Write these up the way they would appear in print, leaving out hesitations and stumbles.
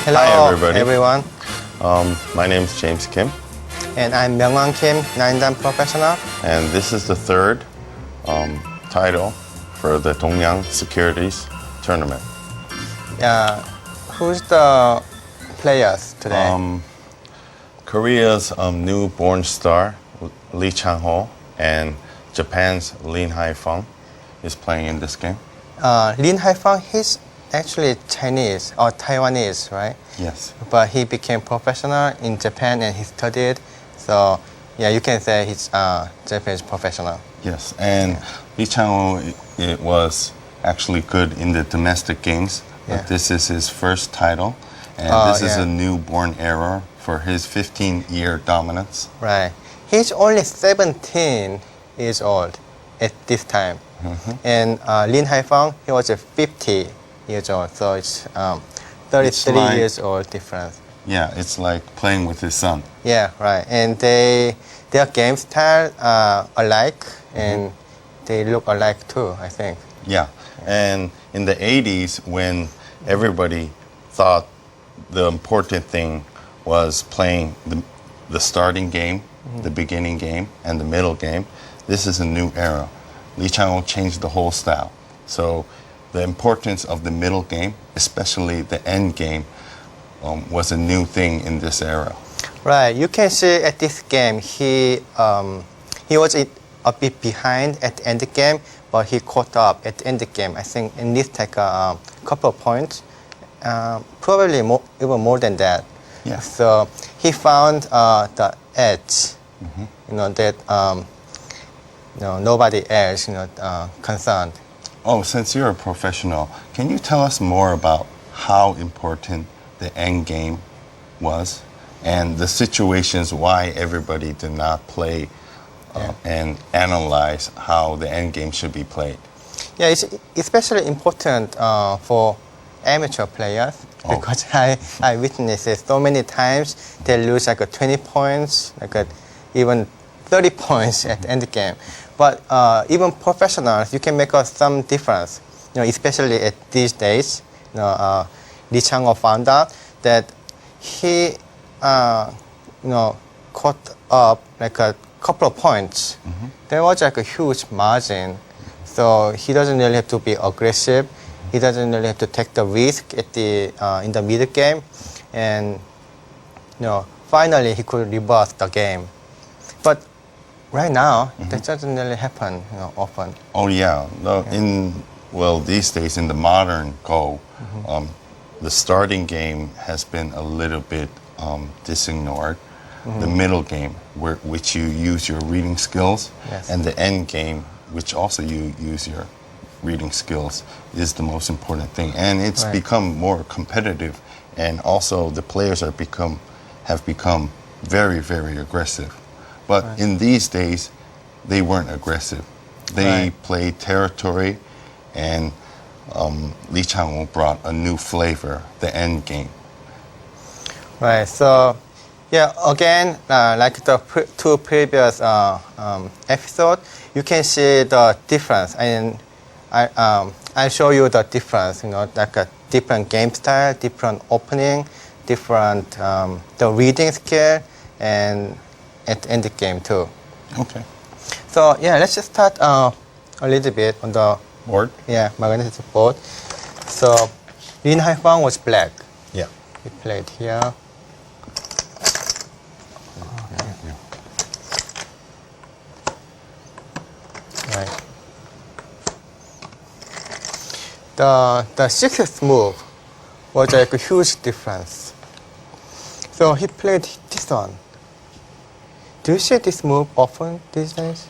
Hello, Hi, everybody. everyone. My name is James Kim, And I'm Myungwon Kim, 9-dan professional. and this is the third title for the Tongyang Securities Tournament. Who's the players today? Korea's newborn star, Changho, and Japan's Haifeng is playing in this game. Haifeng, he's actually Chinese or Taiwanese, right? Yes. But he became professional in Japan and he studied. So, yeah, you can say he's Japanese professional. Yes, and Changho it was actually good in the domestic games, but Yeah. this is his first title, and this is a newborn era for his 15-year dominance. Right. He's only 17 years old at this time. And Haifeng, he was 50 years old. So it's 33 like- years old difference. Yeah, it's like playing with his son. Yeah, right. And their game style are alike, and they look alike too, I think. Yeah, and in the 80s, when everybody thought the important thing was playing the starting game, the beginning game, and the middle game, this is a new era. Changho changed the whole style. So the importance of the middle game, especially the end game, was a new thing in this era. Right. You can see at this game, he was a bit behind at the end game, but he caught up at the end game. I think it needs take a couple of points, probably more, even more than that. Yeah. So he found the edge, that nobody else concerned. Oh, since you're a professional, can you tell us more about how important the end game was and the situations why everybody did not play and analyze how the end game should be played? Yeah, it's especially important for amateur players because I witnessed it so many times. They lose like 20 points, even 30 points at the end game. But even professionals, you can make some difference. Especially at these days, Changho found out that he, caught up like a couple of points. There was like a huge margin, so he doesn't really have to be aggressive. He doesn't really have to take the risk at in the middle game, and finally he could reverse the game. But right now, that doesn't really happen often. Oh yeah, no, these days in the modern Go, the starting game has been a little bit disignored. The middle game, which you use your reading skills, and the end game, which also you use your reading skills, is the most important thing. And it's become more competitive, and also the players have become very, very aggressive. But in these days, they weren't aggressive. They played territory, and Changho brought a new flavor, the end game. Right. So, yeah. Again, like the two previous episodes, you can see the difference, and I show you the difference. Like a different game style, different opening, different the reading skill, and at the end of the game too. Okay. So yeah, let's just start a little bit on the Board? Yeah, magnetic board. So Haifeng was black. Yeah. He played here. Right. The sixth move was like a huge difference. So he played this one. Do you see this move often these days?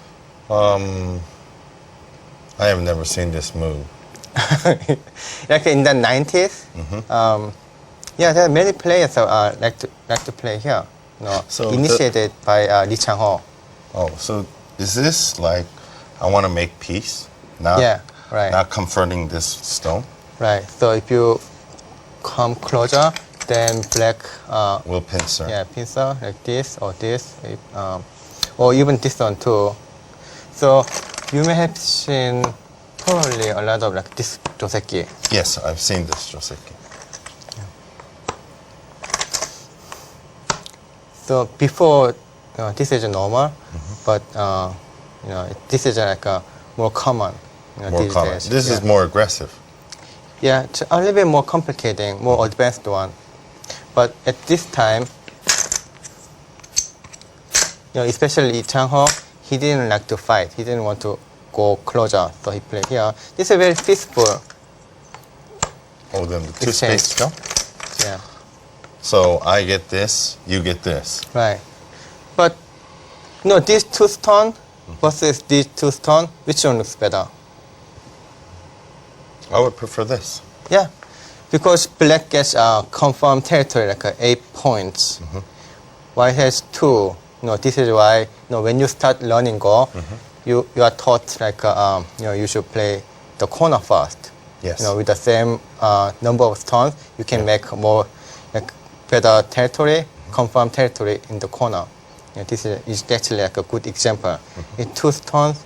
I have never seen this move. Like in the 90s, yeah, there are many players that like to play here. So initiated by Changho. Oh, so is this like I want to make peace? Not confronting this stone? Right. So if you come closer, then black will pincer. Yeah, pincer like this or this, or even this one too. So you may have seen probably a lot of like this joseki. Yes, I've seen this joseki. So before, this is normal, but this is like a more common. More these common. days. This is more aggressive. Yeah, it's a little bit more complicated, more advanced one. But at this time, especially Changho, he didn't like to fight. He didn't want to go closer, so he played here. This is a very peaceful. Oh, then the two Exchange. spades go? Yeah, So I get this, you get this. right. But these two stone versus these two stone, which one looks better? I would prefer this. Yeah, because black gets confirmed territory like 8 points. White has 2. This is why when you start learning Go, you are taught like you should play the corner first. Yes. With the same number of stones, you can make more like better territory, confirmed territory in the corner. This is actually like a good example. It's 2 stones,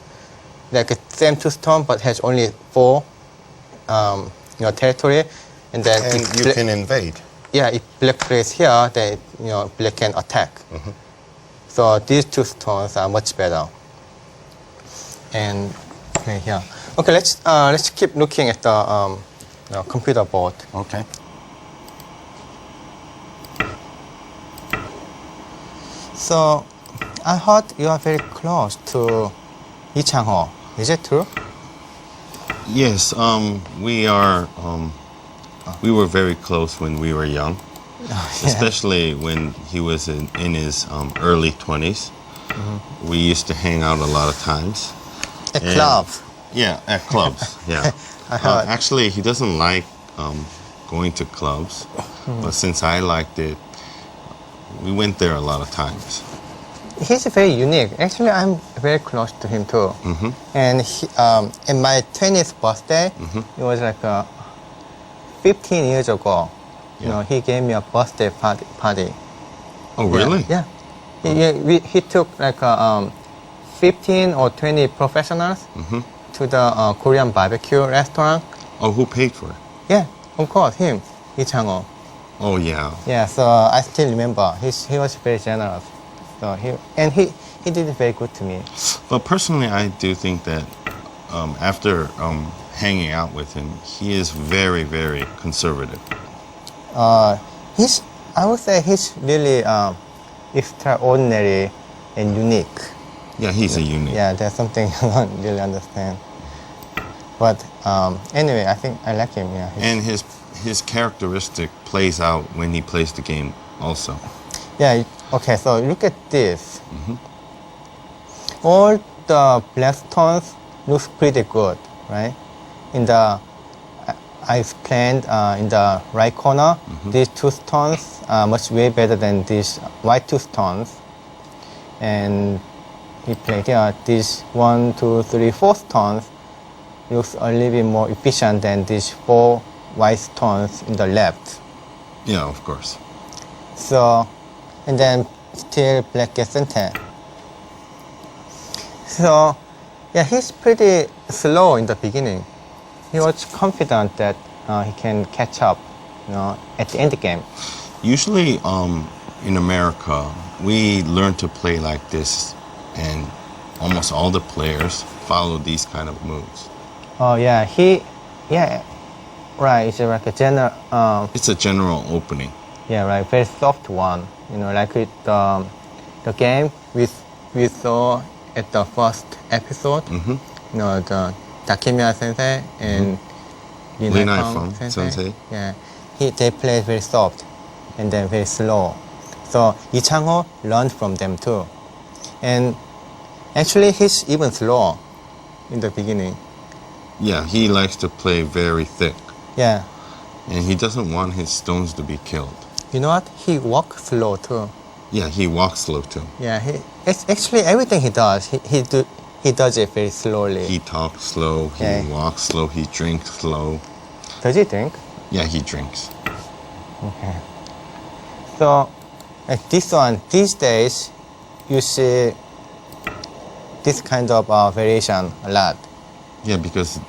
like same 2 stones, but has only 4 territory, and then And you can invade. Yeah, if black plays here, then black can attack. So these 2 stones are much better. And play here. Okay, let's keep looking at the computer board. Okay. So I heard you are very close to Lee Changho. Is it true? Yes, we are. We were very close when we were young, especially when he was in his early 20s. We used to hang out a lot of times. At And- clubs. Yeah, at clubs. Yeah. I heard. Actually, he doesn't like going to clubs, but since I liked it, we went there a lot of times. He's very unique. Actually, I'm very close to him too. And he, in my 20th birthday, it was like 15 years ago. Yeah. He gave me a birthday party. Oh, really? Yeah. He took like 15 or 20 professionals to the Korean barbecue restaurant. Oh, who paid for it? Yeah, of course, him, Lee Changho. Oh, yeah. Yeah, so I still remember. He was very generous. So he did very good to me. But personally, I do think that after hanging out with him, he is very, very conservative. I would say he's really extraordinary and unique. Yeah, he's a unique. Yeah, there's something I don't really understand. But anyway, I think I like him. Yeah. And his characteristic plays out when he plays the game also. Yeah. Okay. So look at this. All the black stones looks pretty good, right? I explained in the right corner, these 2 stones are much way better than these white 2 stones. And he played here, these 1, 2, 3, 4 stones looks a little bit more efficient than these 4 white stones in the left. Yeah, of course. So, and then still black gets center. So, yeah, he's pretty slow in the beginning. He was confident that he can catch up, at the end game. Usually, in America, we learn to play like this, and almost all the players follow these kind of moves. Oh yeah, right. It's like a general. It's a general opening. Yeah, right. Very soft one. Like with the game we saw at the first episode. The Takemiya sensei and Lin Haifeng Haifeng sensei. Yeah, they play very soft and then very slow. So Lee Changho learned from them too, and actually he's even slower in the beginning. Yeah, he likes to play very thick, Yeah, and he doesn't want his stones to be killed. you know what? He walks slow too. Yeah, he walks slow too. Yeah, it's actually everything he does. He does it very slowly. He talks slow, he Okay. walks slow, he drinks slow. Does he drink? Yeah, he drinks. Okay. So, like this one, these days, you see this kind of variation a lot. Yeah, because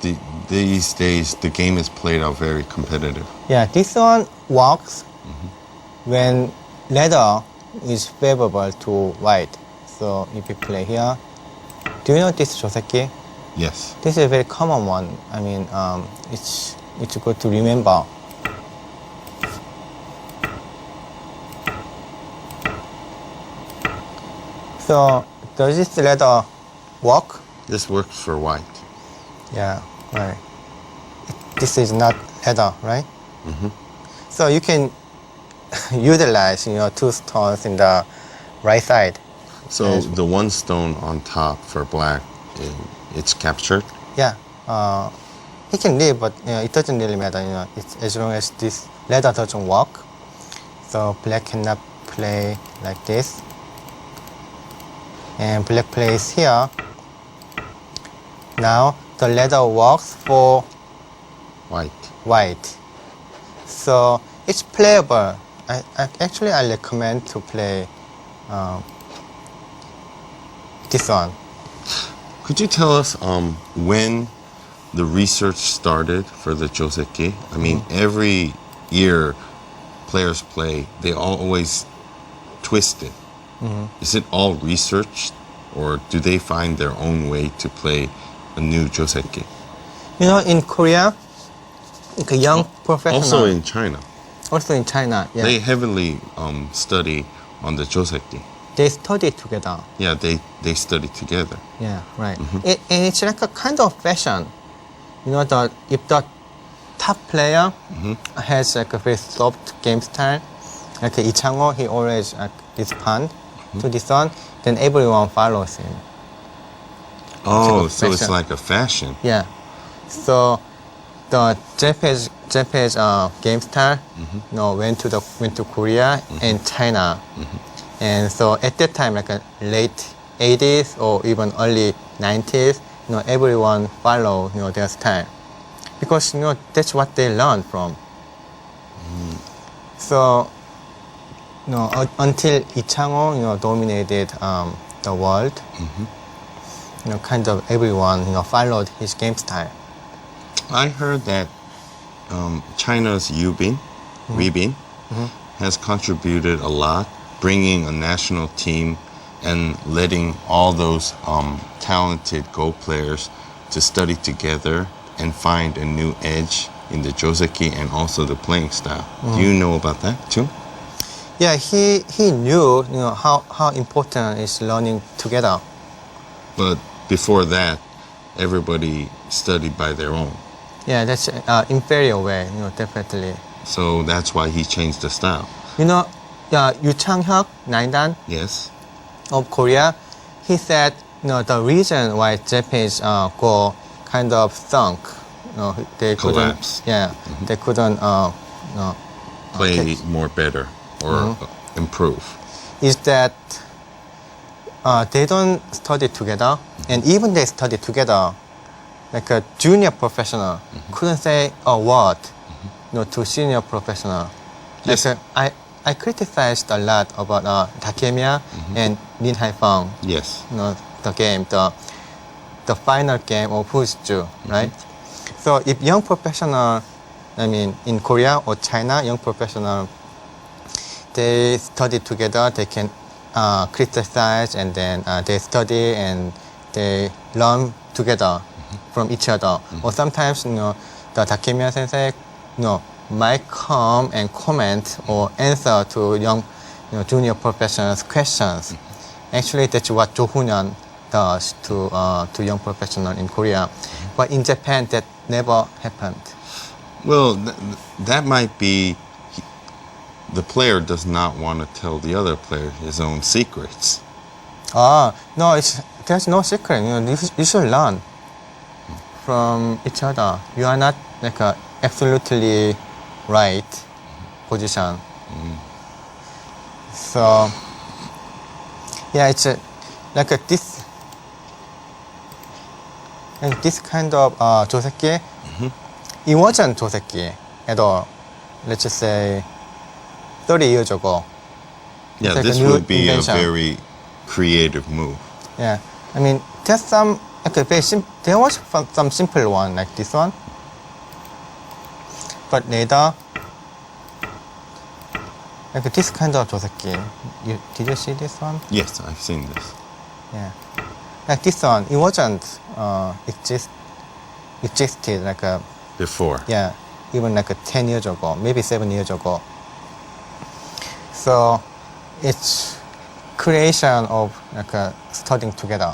these days the game is played out very competitive. Yeah, this one works when ladder is favorable to white. So if you play here, do you know this joseki? Yes. This is a very common one. I mean, it's good to remember. So does this letter work? This works for white. Yeah, right. This is not leather, right? Mm-hmm. So you can utilize, two stones in the right side. So Yes. the one stone on top for black, it's captured. Yeah, he can leave, but it doesn't really matter. It's as long as this leather doesn't work. So black cannot play like this, and black plays here. Now the leather works for white. So it's playable. I recommend to play this one. Could you tell us when the research started for the joseki? I mean, every year players play, they always twist it. Is it all researched, or do they find their own way to play a new joseki? In Korea, like a young professional. Also in China, Yeah. they heavily study on the joseki. They study together. Yeah, they study together. Yeah, right. And it's like a kind of fashion. If the top player has like a very soft game style, like Changho, he always respond to this one, then everyone follows him. Oh, It's so like a it's fashion. like a fashion. Yeah. So the Japanese game style, went to Korea and China, and so at that time, like late 80s or even early 90s, everyone follow their style, because that's what they learned from. So until Changho dominated the world, kind of everyone followed his game style. I heard that China's Yubin, has contributed a lot, bringing a national team and letting all those talented Go players to study together and find a new edge in the joseki and also the playing style. Do you know about that too? Yeah, he knew how important is learning together. But before that, everybody studied by their own. Yeah, that's inferior way, definitely. So that's why he changed the style. Yu Chang-hyuk, 9dan Yes. of Korea, he said the reason why Japanese Go kind of sunk, they Collapse. couldn't. Yeah, they couldn't. Play more better or improve. Is that they don't study together, and even they study together, like a junior professional couldn't say a word to senior professional. Yes. Like, I criticized a lot about Takemiya and Lin Haifeng, Yes. the game, the final game of Fujitsu, right? So if young professional, in Korea or China, young professional, they study together, they can criticize, and then they study and they learn together from each other. Or sometimes, the Takemiya sensei, might come and comment or answer to young, junior professionals' questions. Actually, that's what Jo Hunyan does to young professionals in Korea. But in Japan, that never happened. Well, that might be the player does not want to tell the other player his own secrets. No, there's no secret. You should learn from each other. You are not like a absolutely right position. So yeah, it's this kind of joseki. It wasn't joseki at all. Let's just say 30 years ago. Yeah, It's like this a new would be invention. a very creative move. Yeah, there's some there was some simple one like this one, but later, like this kind of joseki. Did you see this one? Yes, I've seen this. Yeah. Like this one, it wasn't existed like a, Before. yeah, even like 10 years ago, maybe 7 years ago. So it's creation of like studying together.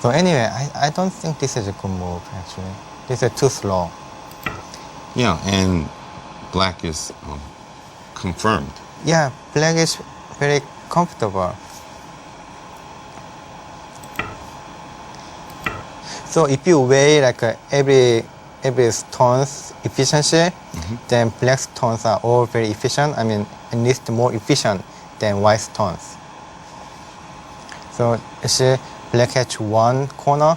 So anyway, I don't think this is a good move actually. This is too slow. Yeah, and black is confirmed. Yeah, black is very comfortable. So if you weigh like every stone's efficiency, then black stones are all very efficient. I mean, at least more efficient than white stones. So you see, black has one corner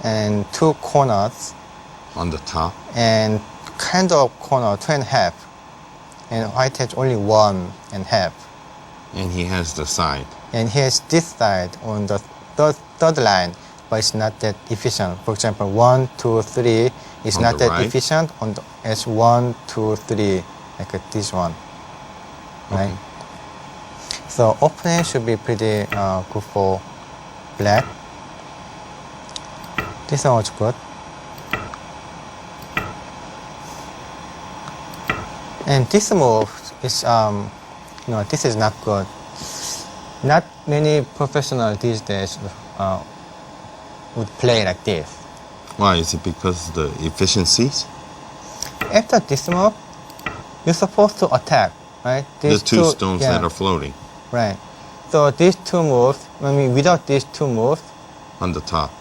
and two corners, On the top. and kind of corner 2.5, and white has only 1.5. And he has the side. And here's this side on the third line, but it's not that efficient. For example, 1, 2, 3 is On not the that right? efficient. It's 1, 2, 3, like this one, right? Okay. So opening should be pretty good for black. This one was good. And this move is, no, this is not good. Not many professionals these days would play like this. Why? Is it because of the efficiencies? After this move, you're supposed to attack, right? The two stones yeah, that are floating right. So these two moves, I mean, without these two moves, on the top.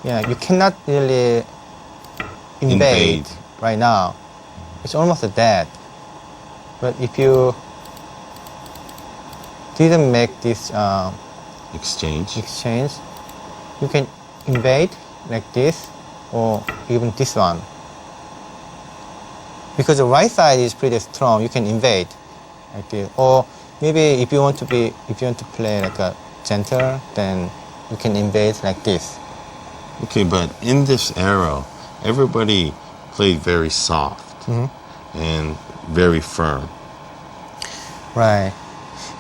yeah, you cannot really invade right now. It's almost dead. But if you didn't make this Exchange. exchange, you can invade like this or even this one. Because the right side is pretty strong, you can invade like this. Or maybe if you want to play like a gentle, then you can invade like this. Okay, but in this era, everybody played very soft and very firm. Right.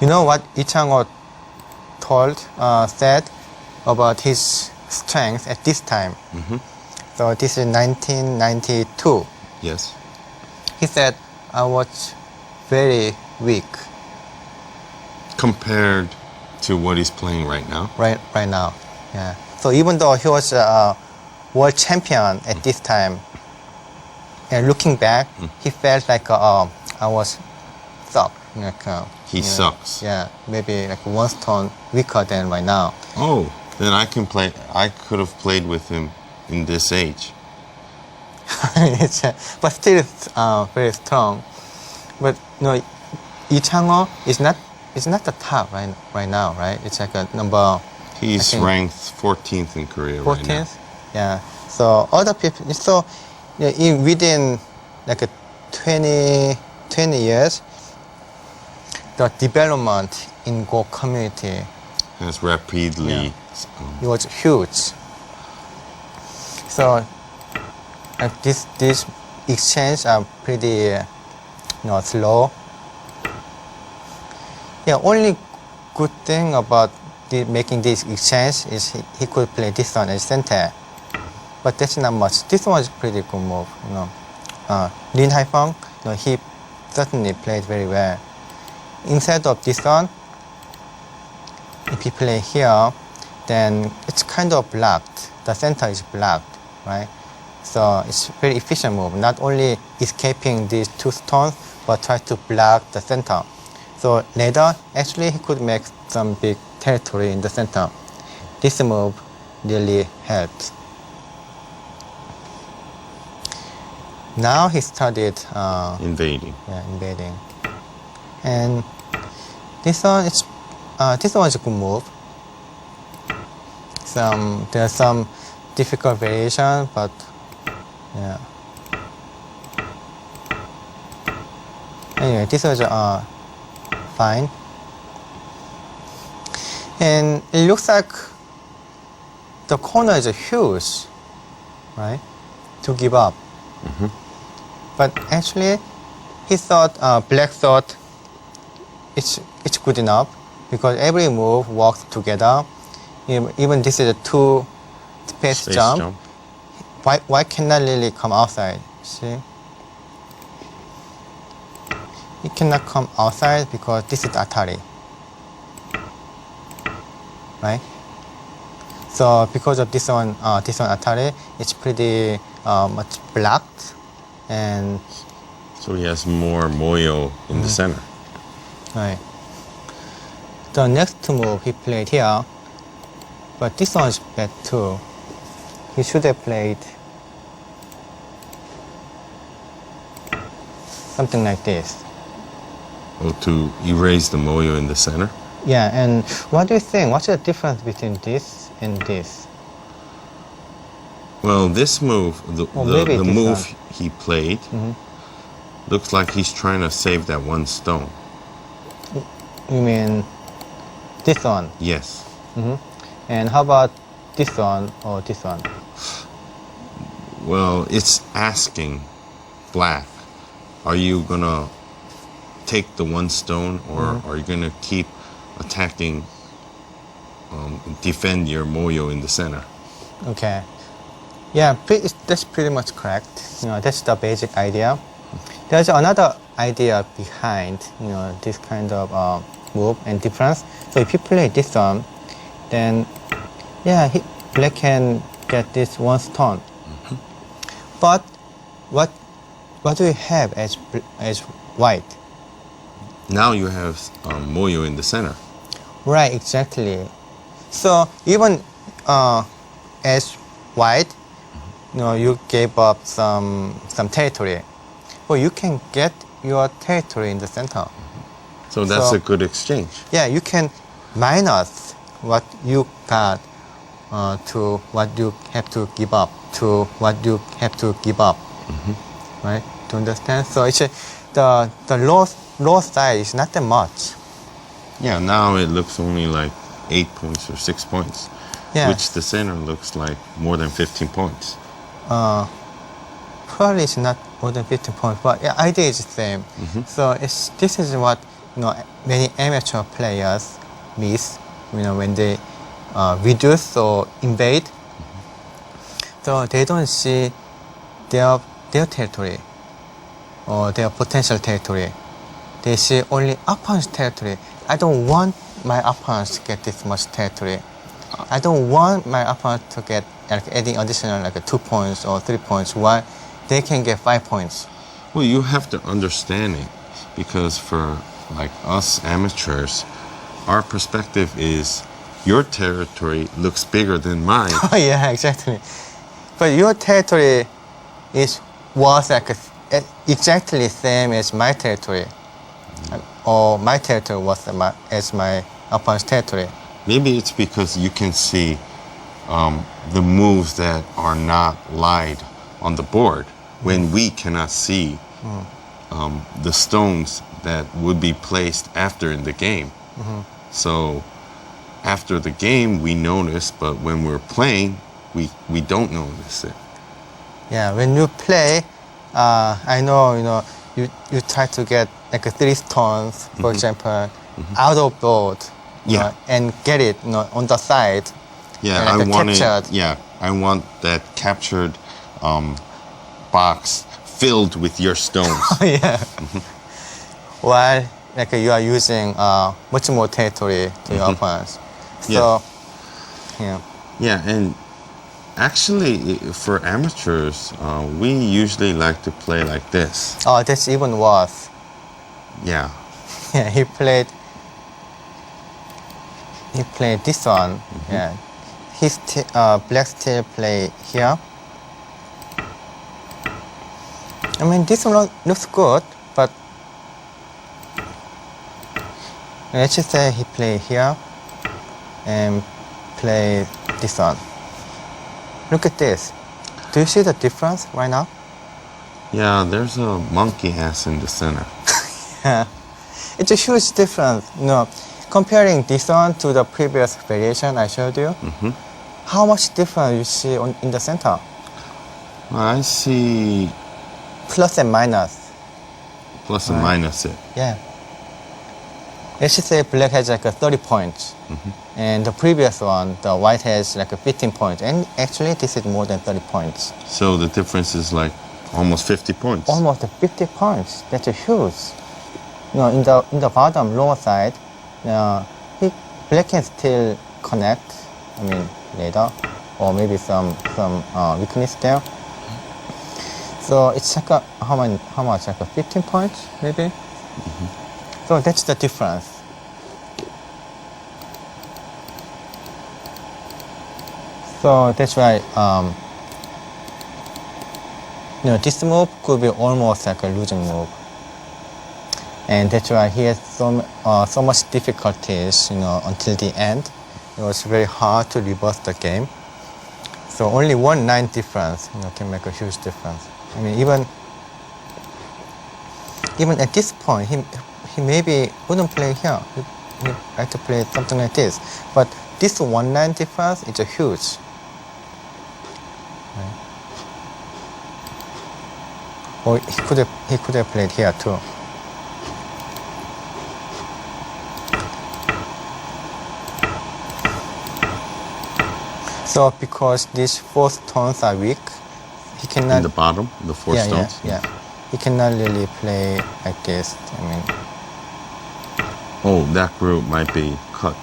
You know what Changho said about his strength at this time? So this is 1992. Yes. He said, I was very weak Compared to what he's playing right now. right now. Yeah. So even though he was a world champion at this time, and looking back, he felt like I was sucked. Like, He sucks. Yeah, maybe like one stone weaker than right now. Oh, then I could have played with him in this age. But still very strong. But no, Changho is not the top right now, right? It's like a number. He's I think ranked 14th in Korea right now. 14th. Yeah. So other people. So yeah, within like 20 years, the development in Go community, Has rapidly. it was huge. So like this exchange are pretty slow. Yeah, only good thing about making this exchange is he could play this one as center, but that's not much. This one is pretty good move. Haifeng, he certainly played very well. Instead of this one, if you play here, then it's kind of blocked. The center is blocked, right? So it's very efficient move. Not only escaping these two stones, but try to block the center. So later, actually, he could make some big territory in the center. This move really helped. Now he started Invading. invading, and this one is a good move. There's some difficult variation, but yeah. Anyway, this was fine, and it looks like the corner is huge, right? To give up. But actually, he thought, Black thought it's good enough because every move works together. Even this is a two space jump. Why cannot really come outside? See? It cannot come outside because this is Atari. Right? So because of this one Atari, it's pretty much blocked, and So he has more moyo in the center. right. The next move he played here, but this one is bad too. He should have played something like this. Oh, to erase the moyo in the center? Yeah, and what do you think? What's the difference between this and this? Well, this move, the maybe this move one. he played, looks like he's trying to save that one stone. You mean this one? Yes. And how about this one or this one? Well, it's asking Black, are you gonna take the one stone, or are you gonna keep attacking, defend your moyo in the center? Okay. Yeah, that's pretty much correct. That's the basic idea. There's another idea behind, this kind of move and difference. So if you play this one, then yeah, Black can get this one stone. But what do we have as white? Now you have moyo in the center. Right, exactly. So even as white, you gave up some territory, but you can get your territory in the center. So that's So- a good exchange. Yeah, you can minus what you got to what you have to give up to what you have to give up. Right? Do you understand? So it's the low side is not that much. Yeah, now it looks only like 8 points or 6 points, Yeah. which the center looks like more than 15 points. Probably it's not more than 15 points, but yeah, idea is the same. So this is what many amateur players miss. When they reduce or invade, so they don't see their territory or their potential territory. They see only opponent's territory. I don't want my opponent to get this much territory. I don't want my opponent to get adding additional 2 points or 3 points while they can get 5 points. Well, you have to understand it, because for like us amateurs, our perspective is your territory looks bigger than mine. Oh yeah, exactly. But your territory was exactly same as my territory, or my territory was as my opponent's territory. Maybe it's because you can see the moves that are not lied on the board when we cannot see the stones that would be placed after in the game. So after the game we notice, but when we're playing we don't notice it. Yeah, when you play, I know you try to get 3 stones, for example, out of board, Yeah. and get it on the side. Yeah, and I want captured. it. Yeah, I want that captured box filled with your stones. Yeah. While you are using much more territory to your opponents. So, yeah. Yeah, and actually, for amateurs, we usually like to play like this. Oh, that's even worse. Yeah, Yeah, he played this one. Yeah, his Black still play here. I mean, this one looks good, but let's just say he play here and play this one. Look at this. Do you see the difference right now? yeah. There's a monkey ass in the center. Yeah, it's a huge difference. Comparing this one to the previous variation I showed you, how much difference you see in the center? I see plus and minus. Plus and minus it. Yeah. Let's just say black has like a 30 points. And the previous one, the white has like a 15 points. And actually, this is more than 30 points. So the difference is like almost 50 points. Almost 50 points. That's a huge. In the bottom lower side, black can still connect. I mean, later, or maybe some weakness there. So it's like how much? Like a 15 points, maybe. So that's the difference. So that's why this move could be almost like a losing move, and that's why he has so much difficulties. Until the end, it was very hard to reverse the game. So only 1 line difference, can make a huge difference. I mean, even at this point, he maybe wouldn't play here. He had to play something like this. But this 1 line difference is a huge. Right? Or he could have played here too. So because these 4 stones are weak, he cannot. In the bottom, the 4 stones? Yeah. He cannot really play like this. I mean. Oh, that group might be cut.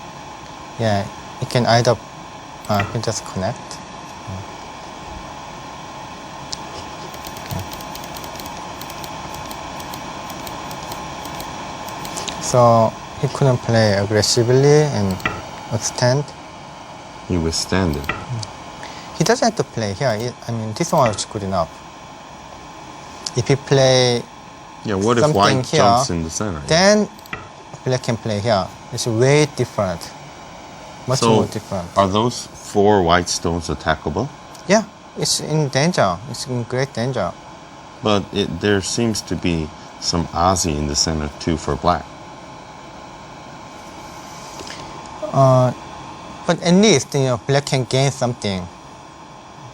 Yeah, he can either can just connect. Okay. So he couldn't play aggressively and extend. He withstand it. He doesn't have to play here. I mean, this one is good enough. If he play what if something white here, jumps in the center? then black can play here. It's way different. Much more different. Are those 4 white stones attackable? Yeah, it's in danger. It's in great danger. But there seems to be some Aussie in the center too for black. But at least black can gain something.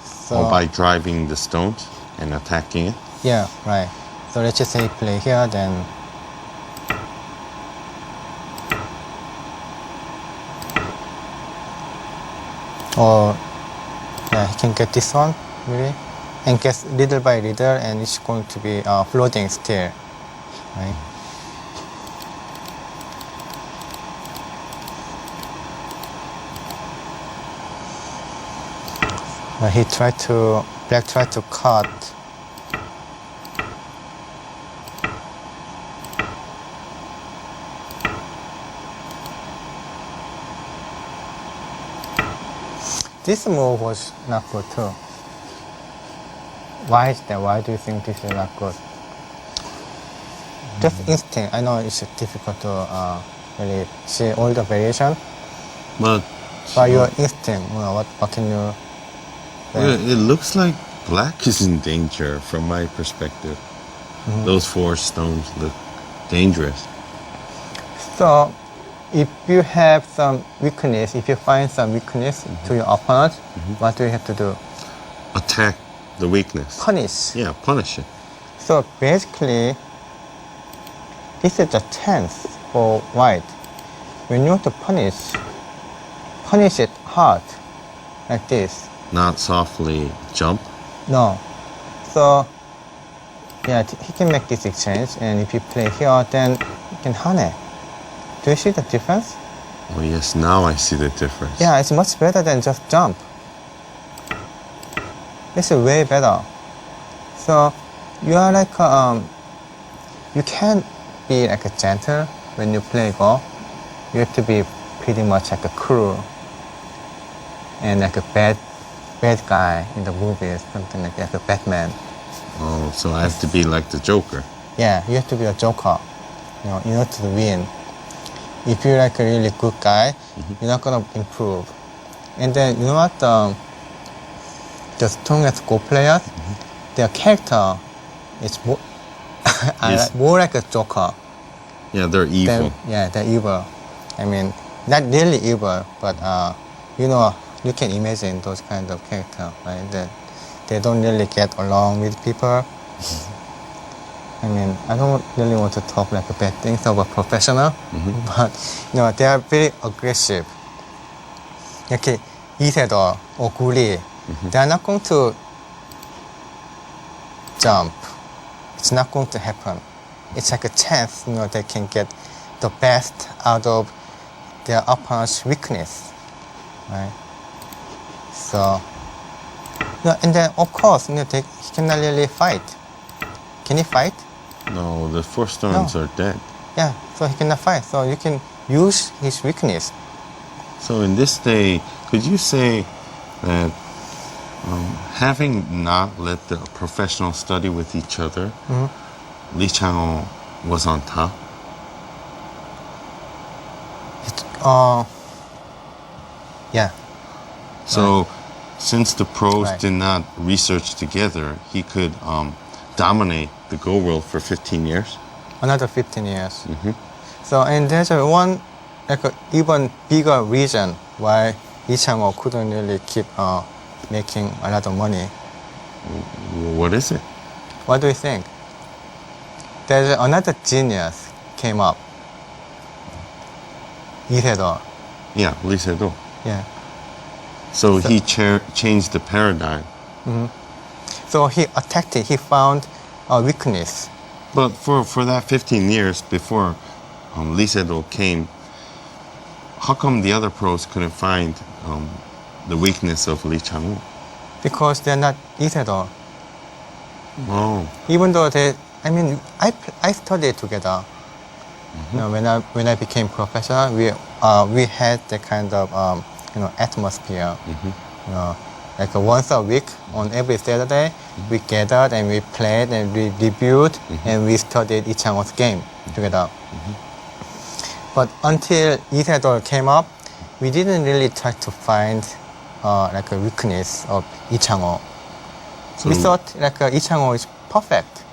So Or by driving the stones and attacking it? yeah, right. So let's just say play here, then or yeah, he can get this one really, and get little by little, and it's going to be floating still, right? Black tried to cut. This move was not good too. Why is that? Why do you think this is not good? Just instinct. I know it's difficult to really see all the variation, But your instinct, what can you? it looks like black is in danger from my perspective. Those 4 stones look dangerous. So, if you have some weakness, if you find some weakness to your opponent, what do you have to do? Attack the weakness. Punish. Yeah, punish it. So basically, this is the chance for white. When you want to punish it hard, like this. Not softly jump. No. So, yeah, he can make this exchange, and if you play here, then you can hane. Do you see the difference? Oh yes, now I see the difference. Yeah, it's much better than just jump. It's way better. So, you are like, you can't be like a gentle when you play Go. You have to be pretty much like a cruel and like a bad guy in the movies, something like that, a Batman. Oh, so I have to be like the Joker. Yeah, you have to be a joker, in order to win. If you're like a really good guy, you're not gonna improve. And then, you know what, the strongest Go players, their character is more, Yes. more like a joker. Yeah, they're evil. They're evil. I mean, not really evil, but you can imagine those kind of characters, right? That they don't really get along with people. I mean, I don't really want to talk like bad things about professional, but they are very aggressive. 이렇게 이세돌 or guli, they are not going to jump. It's not going to happen. It's like a chance, they can get the best out of their opponent's weakness, right? So, and then of course, he cannot really fight. Can he fight? No, the 4 stones are dead. Yeah, so he cannot fight. So you can use his weakness. So in this day, could you say that having not let the professionals study with each other, Lee Changho was on top? Yeah. So since the pros Right. did not research together, he could dominate the Go world for 15 years? Another 15 years. So, and there's one even bigger reason why Lee Changho couldn't really keep making a lot of money. What is it? What do you think? There's another genius came up. 이세돌. Yeah, Lee Sedol. Yeah. So he changed the paradigm. So he attacked it. He found a weakness. But for that 15 years before Lee Sedol came, how come the other pros couldn't find the weakness of Lee Changho? Because they're not 이세돌. Oh, Even though I studied together. When I became professional, we had the kind of atmosphere. Like once a week on every Saturday, we gathered and we played and we reviewed and we studied Lee Changho's game together. But until 이세돌 came up, we didn't really try to find like a weakness of Lee Changho. So- We thought like Lee Changho is perfect.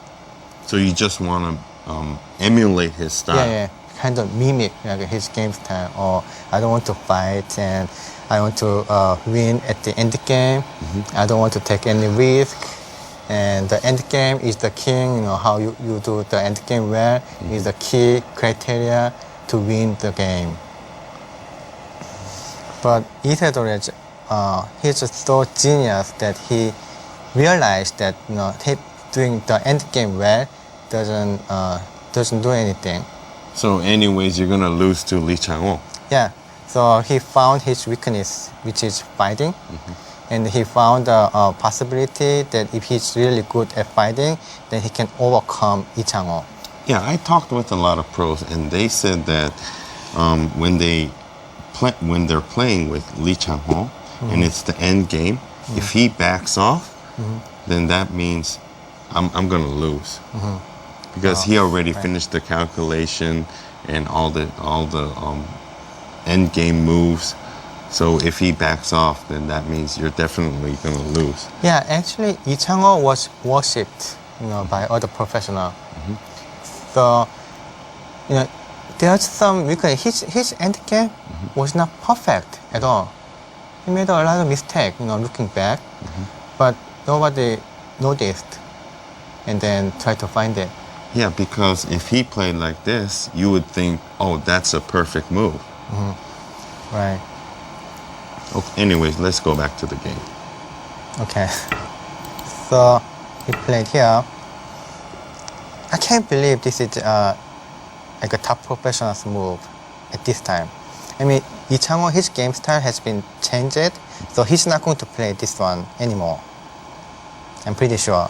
so you just want to emulate his style? Yeah, kind of mimic like his game style. Or I don't want to fight and I want to win at the end game. I don't want to take any risk. And the end game is the king. How you do the end game well is the key criteria to win the game. But 이세돌 he's just so genius that he realized that doing the end game well doesn't do anything. So anyways, you're going to lose to Lee Changho. Yeah. So he found his weakness, which is fighting. And he found a possibility that if he's really good at fighting, then he can overcome Lee Changho. Yeah, I talked with a lot of pros, and they said that when they're playing with Lee Changho, and it's the end game, if he backs off, then that means I'm going to lose. Because he already finished the calculation and all the end game moves. So if he backs off, then that means you're definitely going to lose. Yeah, actually, Lee Changho was worshipped, by other professionals. So, there's some weakness. His end game was not perfect at all. He made a lot of mistakes, looking back, but nobody noticed, and then tried to find it. Yeah, because if he played like this, you would think, oh, that's a perfect move. Right. Okay, anyways, let's go back to the game. Okay. So he played here. I can't believe this is like a top professional's move at this time. I mean, Lee Changho, his game style has been changed, so he's not going to play this one anymore. I'm pretty sure.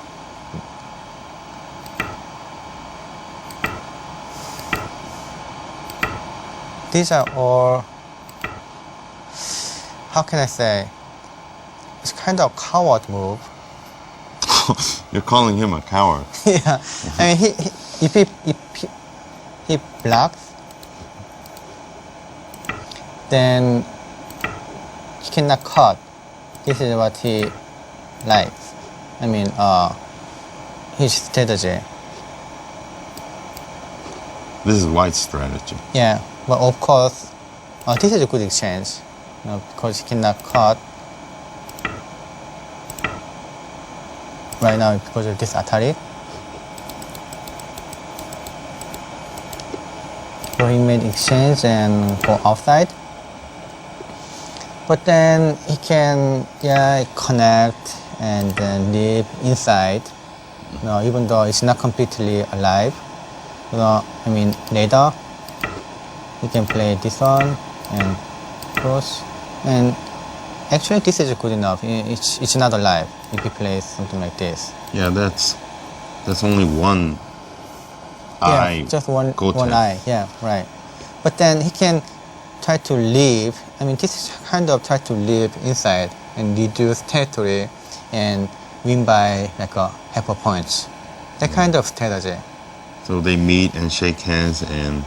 These are all, how can I say, it's kind of coward move. You're calling him a coward. Yeah, I mean, if he blocks, then he cannot cut. This is what he likes. I mean, his strategy. This is White's strategy. Yeah, but of course, this is a good exchange, because he cannot cut right now because of this Atari. So he made exchange and go outside. But then he can connect and then live inside. Even though it's not completely alive. Later he can play this one and cross. And actually this is good enough. It's not alive if he plays something like this. Yeah, that's only one eye. Just one goten. eye. Yeah, right. But then he can try to live. This is kind of try to live inside and reduce territory and win by like half a points. That kind of strategy. So they meet and shake hands and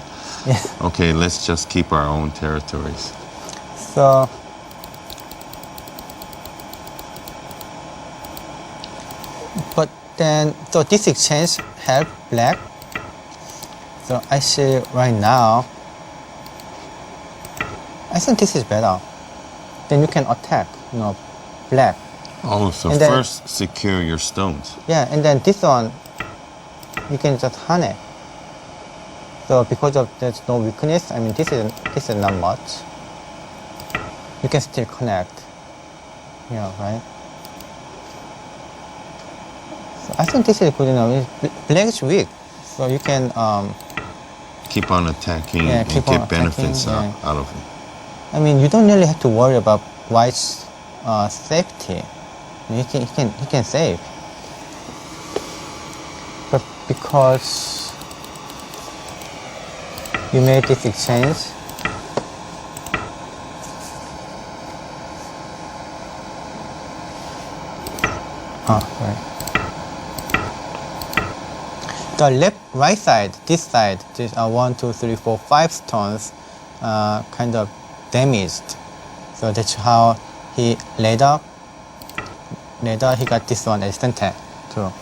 Yeah. okay, let's just keep our own territories. So but then this exchange help black. So I see right now I think this is better. Then you can attack, black. Oh, so And then- first secure your stones. Yeah, and then this one you can just honey. So because of there's no weakness, this is not much. You can still connect. Yeah, right? So I think this is good enough. Black is weak. So you can Keep on attacking Yeah, and keep get on benefits attacking, out of it. you don't really have to worry about white's safety. He can save. But because you made this exchange, right. The right side, this 1, 2, 3, 4, 5 stones kind of damaged. So that's how he later he got this one as center too.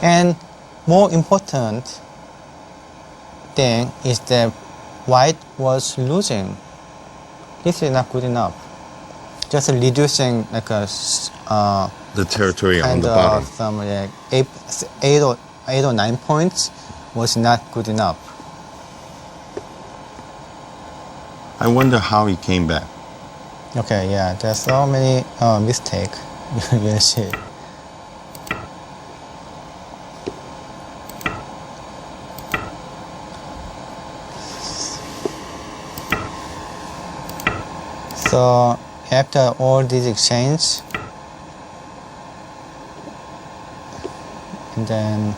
And more important thing is that white was losing. This is not good enough. Just reducing like a The territory on kind the of bottom. some like 8 or 9 points was not good enough. I wonder how he came back. Okay, yeah, there's so many mistakes. You see. So after all these exchange, and then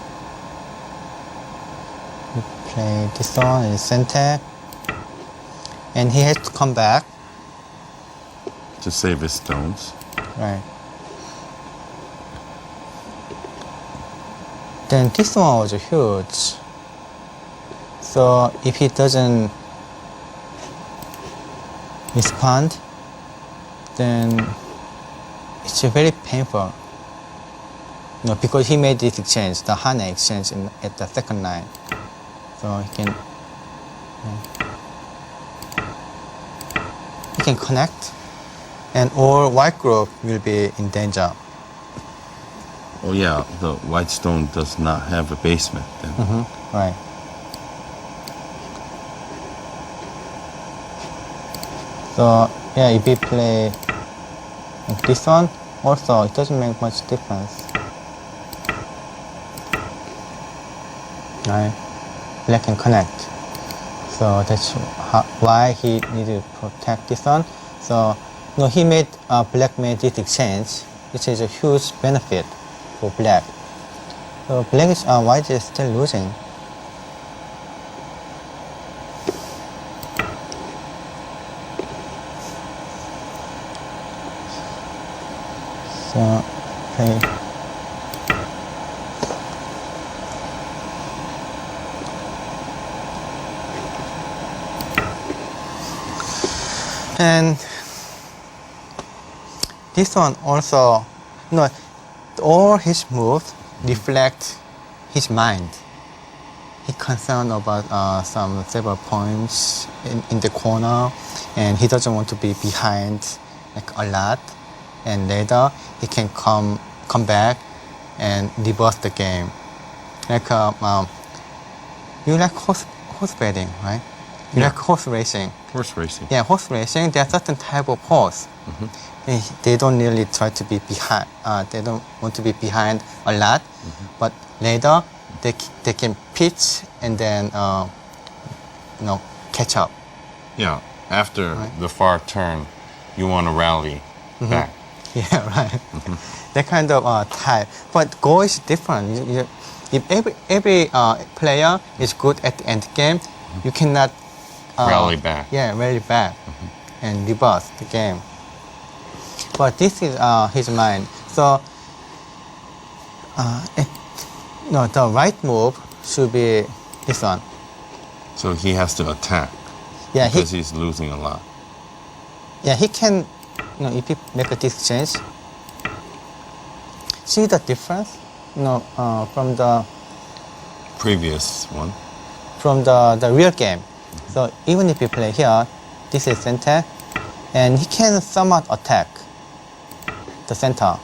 we play this one in the center, and he has to come back, To save his stones. right? Then this one was huge. So if he doesn't respond, then it's very painful. Because he made this exchange, the Hana exchange at the second line. So he can connect, and all white group will be in danger. Oh yeah, the white stone does not have a basement then. Right. So yeah, if we play like this one, also it doesn't make much difference. Right? Black can connect. So that's why he needed to protect this one. So he made black made this exchange, which is a huge benefit for black. So black is white is still losing. So play. And this one also, all his moves reflect his mind. He's concerned about some several points in the corner, and he doesn't want to be behind like a lot. And later he can come back and reverse the game. like you like horse betting, right? You like horse racing. Horse racing. Yeah, horse racing. There are certain type of horse. They don't really try to be behind. They don't want to be behind a lot, but later they can pitch and then catch up. Yeah. After Right. the far turn, you want to rally back. Yeah, right. That kind of type. But Go is different. If every player is good at the end game, you cannot Rally back. Yeah, rally back and reverse the game. But this is his mind. So, the right move should be this one. So he has to attack Yeah, because he's losing a lot. he can. If he make this change, see the difference. From the real game. So even if you play here, this is center, and he can somewhat attack the center.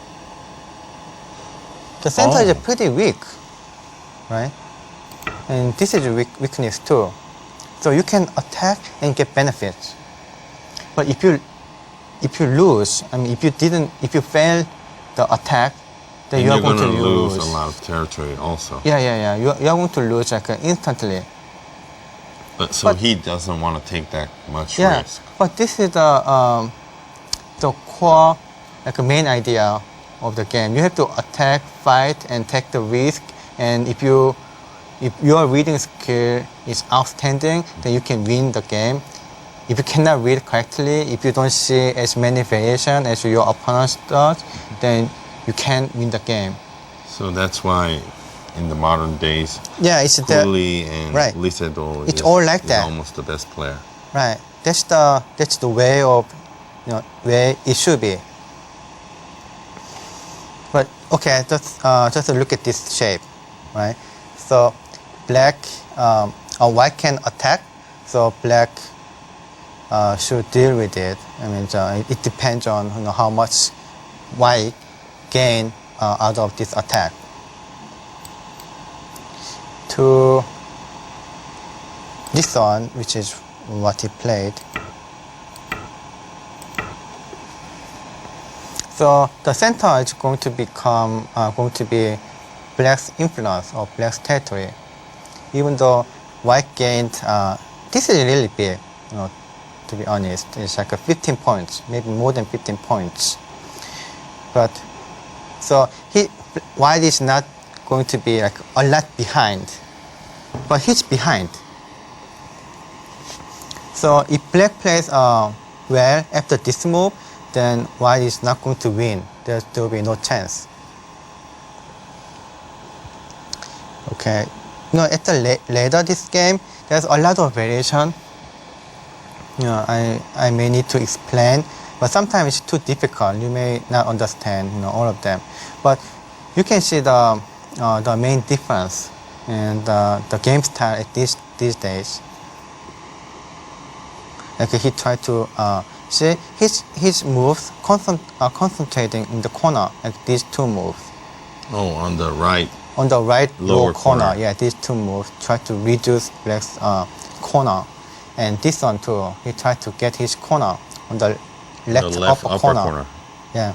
The center is pretty weak, right? And this is a weakness too. So you can attack and get benefits. But if you lose, if you fail the attack, then And you are you're going to lose a lot of territory also. Yeah. You are going to lose instantly. But he doesn't want to take that much Yeah, risk. but this is the core, main idea of the game. You have to attack, fight, and take the risk. And if your reading skill is outstanding, then you can win the game. If you cannot read correctly, if you don't see as many variations as your opponent does, then you can't win the game. So that's why in the modern days, Yeah, it's Cooley and right. Lee Sedol It's all like is that. almost the best player. right. That's the way of way it should be. But okay, just look at this shape, right? So black or white can attack, so black should deal with it. It depends on how much white gain out of this attack. To this one, which is what he played. So the center is going to be black's influence or black's territory. Even though white gained, this is really big, to be honest. It's like 15 points, maybe more than 15 points. But so white is not going to be like a lot behind, but he's behind. So if black plays well after this move, then white is not going to win. There will be no chance. Okay. At the later this game, there's a lot of variation. I may need to explain, but sometimes it's too difficult. You may not understand, all of them. But you can see the main difference and the game style at these days. Like he tried to see his moves concentrating in the corner, like these two moves. Oh, on the right. On the right lower Lower corner, corner. yeah, these two moves try to reduce black's corner, and this one too. He tried to get his corner on the left, The left upper corner. Yeah.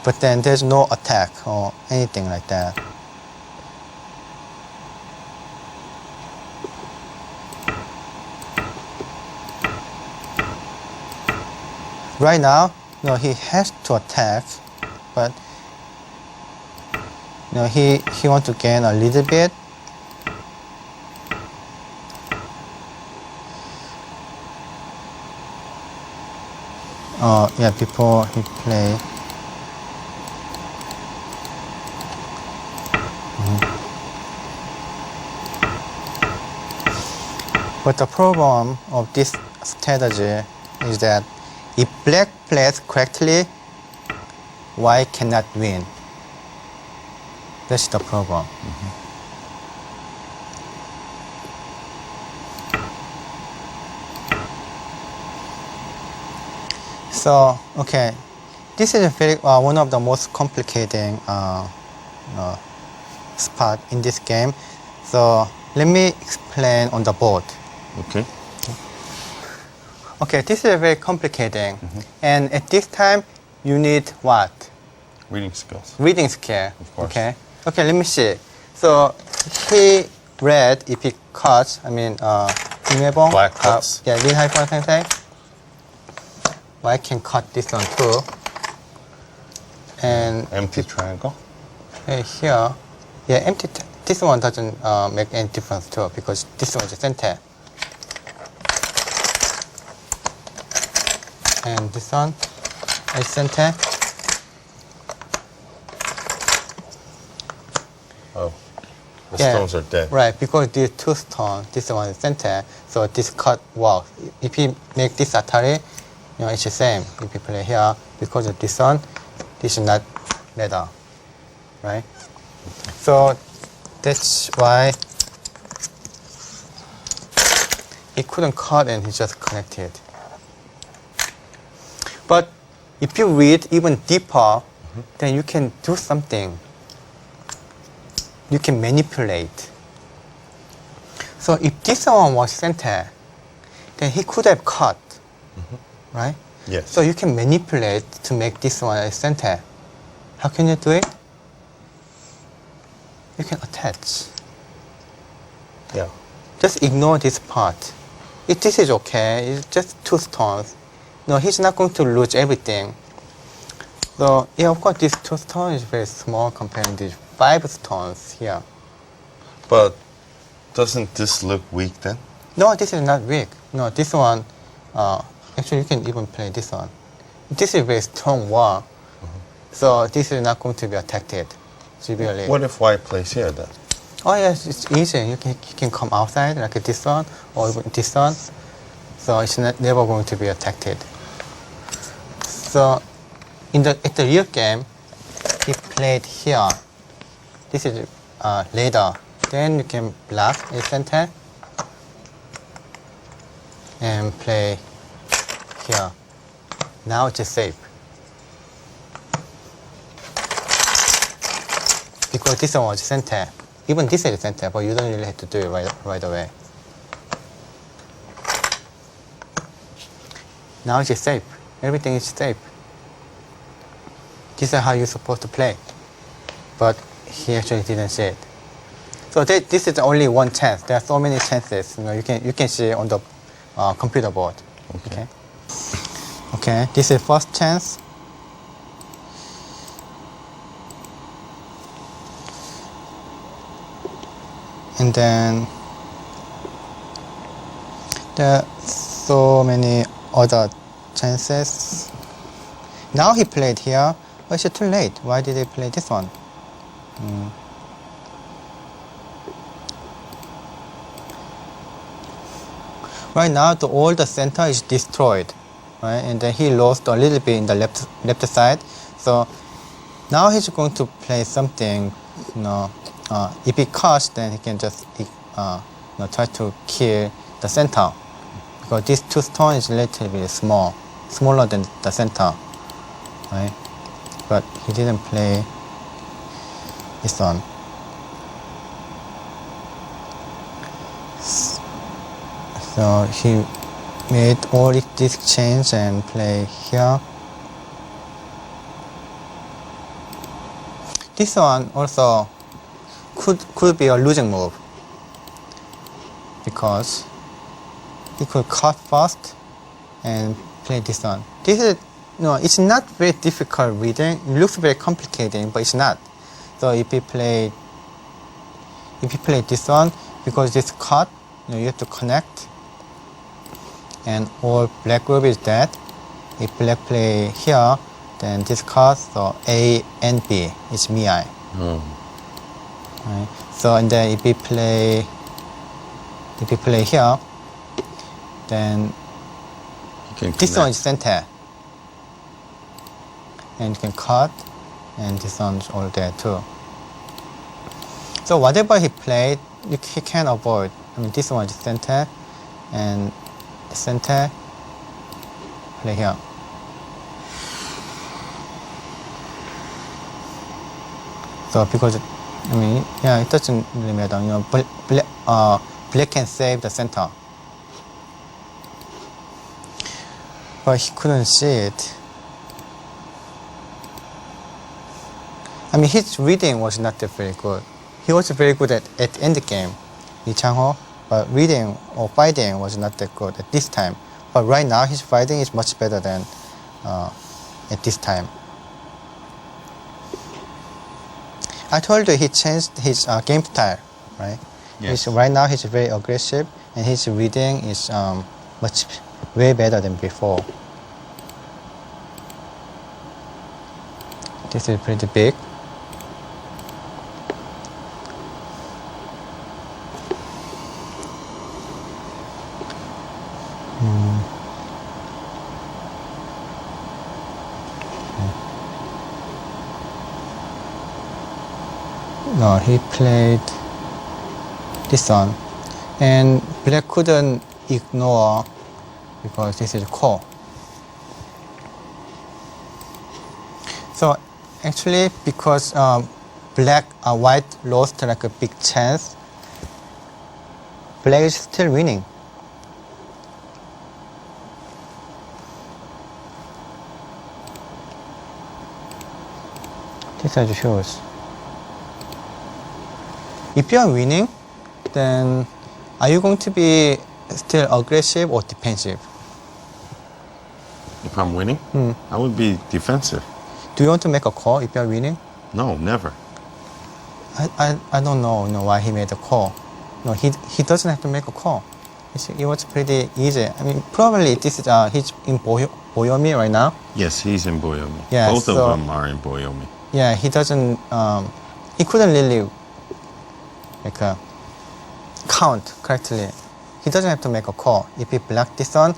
But then there's no attack or anything like that. Right now, he has to attack, but he wants to gain a little bit. Before he play. But the problem of this strategy is that if black plays correctly, white cannot win. That's the problem. So, okay, this is very one of the most complicating spot in this game. So let me explain on the board. Okay. Okay, this is very complicating, and at this time you need what? Reading skills. Reading skill. Of course. Okay. Okay, let me see. So he read if he cuts. I mean, Black cuts. Yeah, Lin Haifeng can say. Well, I can cut this one too. And Empty triangle. here, yeah, empty. This one doesn't make any difference too because this one is center. And this one is center. Oh, the Yeah, stones are dead. Right, because these two stones, this one is center, so this cut works. If you make this Atari, it's the same. If you play here, because of this one, this is not leather, right? So that's why he couldn't cut and he just connected. But if you read even deeper, then you can do something. You can manipulate. So if this one was center, then he could have cut, right? Yes. So you can manipulate to make this one a center. How can you do it? You can attach. Yeah. Just ignore this part. If this is okay, it's just two stones. No, he's not going to lose everything. So yeah, of course, this two stones is very small compared to these 5 stones here. But doesn't this look weak then? No, this is not weak. No, this one, actually you can even play this one. This is a very strong wall. So this is not going to be attacked severely. What if white plays here then? Oh yes, it's easy. You can come outside like this one or even this one. So it's never going to be attacked. So at the real game, he played here. This is later. Then you can block a center and play here. Now it's safe. Because this one was center. Even this is center, but you don't really have to do it right away. Now it's safe. Everything is safe. This is how you're supposed to play. But he actually didn't see it. So this is only one chance. There are so many chances. You can see on the computer board. Okay. Okay. This is first chance. And then there are so many other chances. Now he played here. But it's too late. Why did he play this one? Right now, all the center is destroyed, right? And then he lost a little bit in the left side. So now he's going to play something. If he cuts, then he can just try to kill the center, because these two stones is relatively small, smaller than the center, right? But he didn't play this one. So he made all this change and play here. This one also could be a losing move, because he could cut first and play this one. This is it's not very difficult reading. It looks very complicated, but it's not. So if you play this one, because this cut, you have to connect, and all black group is dead. If black play here, then this cut, so A and B is MI. Right? So and then if you play here, then this one is center. And you can cut, and this one's all there too. So whatever he played, he can avoid. I mean, this one is center, and center, play here. So because, I mean, yeah, it doesn't really matter. You know, black can save the center. But he couldn't see it. I mean, his reading was not that very good. He was very good at end game, Changho, but reading or fighting was not that good at this time. But right now, his fighting is much better than at this time. I told you he changed his game style, right? Yes. Right now, he's very aggressive, and his reading is way better than before. This is pretty big. No, he played this one, and black couldn't ignore because this is core. So actually, because white lost like a big chance, black is still winning. This is shows. If you are winning, then are you going to be still aggressive or defensive? If I'm winning, I would be defensive. Do you want to make a call if you are winning? No, never. I don't know, why he made a call. No, he doesn't have to make a call. It was pretty easy. I mean, probably this is he's in Boyomi right now. Yes, he's in Boyomi. Yeah, Both so- of them are in Boyomi. Yeah, he doesn't. He couldn't really count correctly. He doesn't have to make a call. If he blocked this one,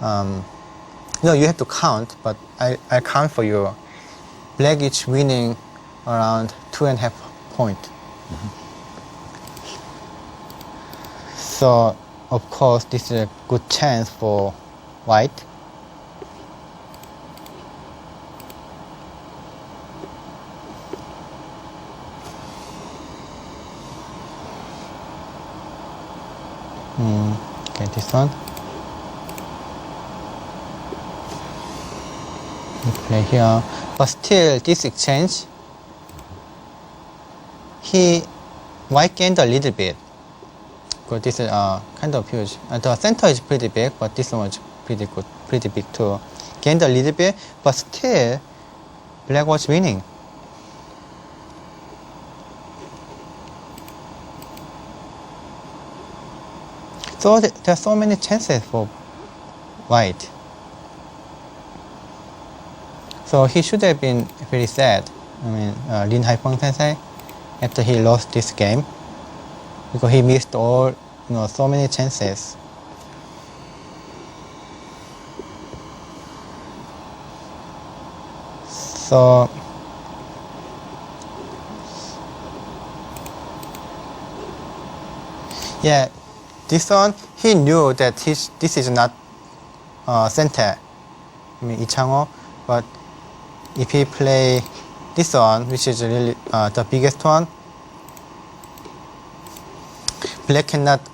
no, you have to count. But I count for you. Black is winning around 2.5 points. So of course this is a good chance for white. Okay, this one. We play here, but still this exchange, white gained a little bit. Because this is kind of huge. The center is pretty big, but this one is pretty good, pretty big too. Gained a little bit, but still, black was winning. So there are so many chances for white. So he should have been very sad. I mean, Lin Haifeng sensei, after he lost this game, because he missed so many chances. So yeah, this one he knew that this is not center. I mean Changho, but if he play this one, which is really the biggest one,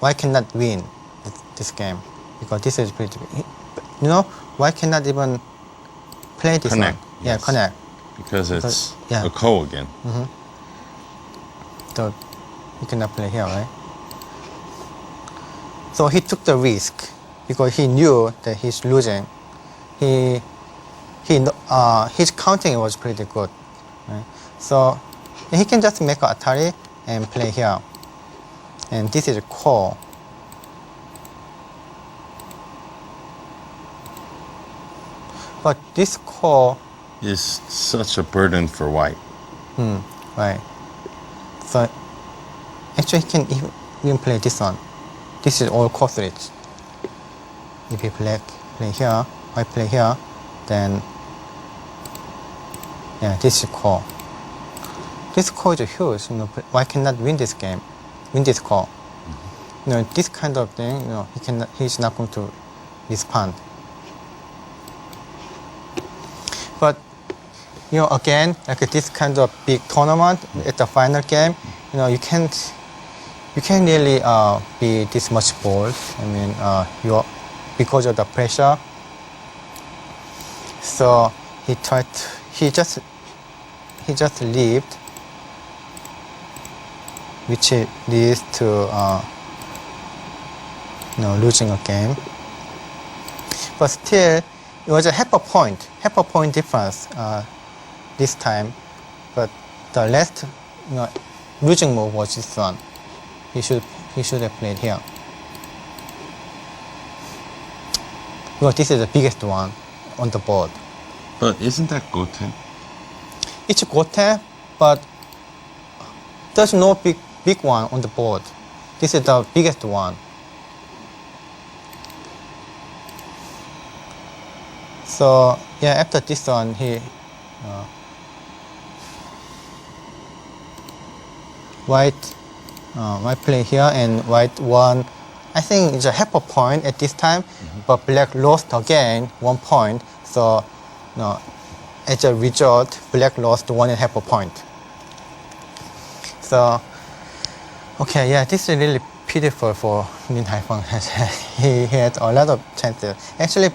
white cannot win this game because this is pretty big. White cannot even play this Connect, one. Yeah, yes. connect. Because it's yeah. a ko again. So he cannot play here, right? So he took the risk because he knew that he's losing. His counting was pretty good, right? So he can just make an Atari and play here. And this is a core. But this core, Is such a burden for white. right? So actually he can even play this one. This is all core threats. If he play here, white play here, then yeah, this is core. This core is huge. White cannot win this game, win this core. This kind of thing, he's not going to respond. But again, like this kind of big tournament at the final game, you can't really be this much bold. I mean, because of the pressure. So he just leaped, which leads to losing a game. But still, it was a half a point difference this time. But the last losing move was this one. He should have played here. Because this is the biggest one on the board. But isn't that goten? It's goten, but there's no big one on the board. This is the biggest one. So yeah, after this one, white play here, and white won. I think it's a half a point at this time, but black lost again 1 point. So as a result, black lost 1.5 a point. So okay, yeah, this is really pitiful for Lin Haifeng. He had a lot of chances. Actually,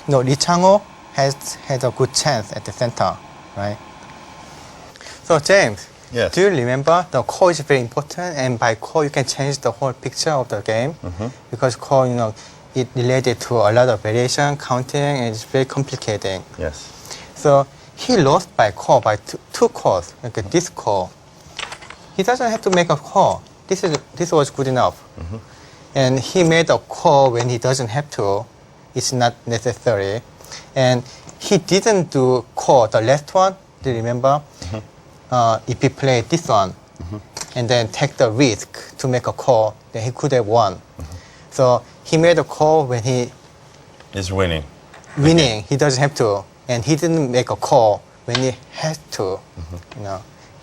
Li Changho had a good chance at the center, right? So James, Yes. do you remember the call is very important, and by call you can change the whole picture of the game, because call, it related to a lot of variation, counting, and it's very complicated. Yes. So he lost by call by two calls, like this call. He doesn't have to make a call. This was good enough, and he made a call when he doesn't have to. It's not necessary, and he didn't do call the last one. Do you remember? If he played this one and then take the risk to make a call, then he could have won. So he made a call when he Is winning. winning. He doesn't have to, and he didn't make a call when he had to.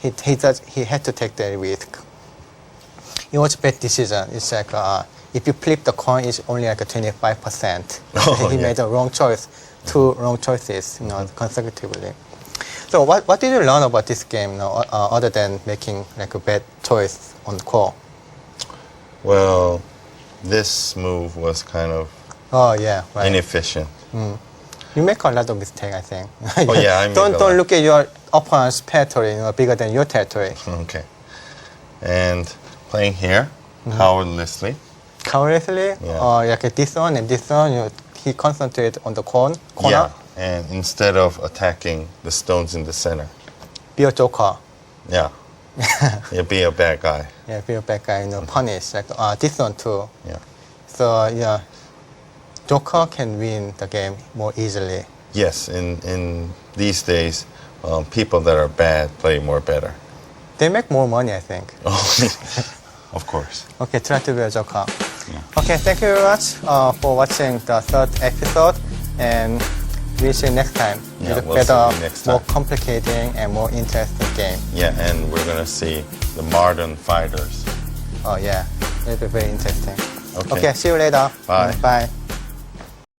He had to take the risk. It was a bad decision. It's like if you flip the coin, it's only like a 25%. Oh, He yeah. made a wrong choice, two wrong choices, consecutively. So what did you learn about this game, other than making like a bad choice on call? Well, this move was kind of Oh yeah, right. inefficient. You make a lot of mistakes, I think. Oh, yeah, I make a don't lot. look at your opponent's territory, bigger than your territory. Okay. And playing here, cowardlessly. Cowardly, Yeah. or like this one and this one, he concentrated on the corner. Yeah. And instead of attacking the stones in the center. Be a joker. Yeah. Yeah, be a bad guy. Yeah, be a bad guy, punish. Like this one too. Yeah. So yeah, joker can win the game more easily. Yes, in these days, people that are bad play more better. They make more money, I think. Of course. Okay, try to be a joker. Yeah. Okay, thank you very much for watching the third episode, and we'll see you next time Yeah, with a we'll better, see you next more time. complicated and more interesting game. Yeah, and we're gonna see the modern fighters. Oh yeah, it'll be very interesting. Okay. Okay, see you later. Bye. Bye.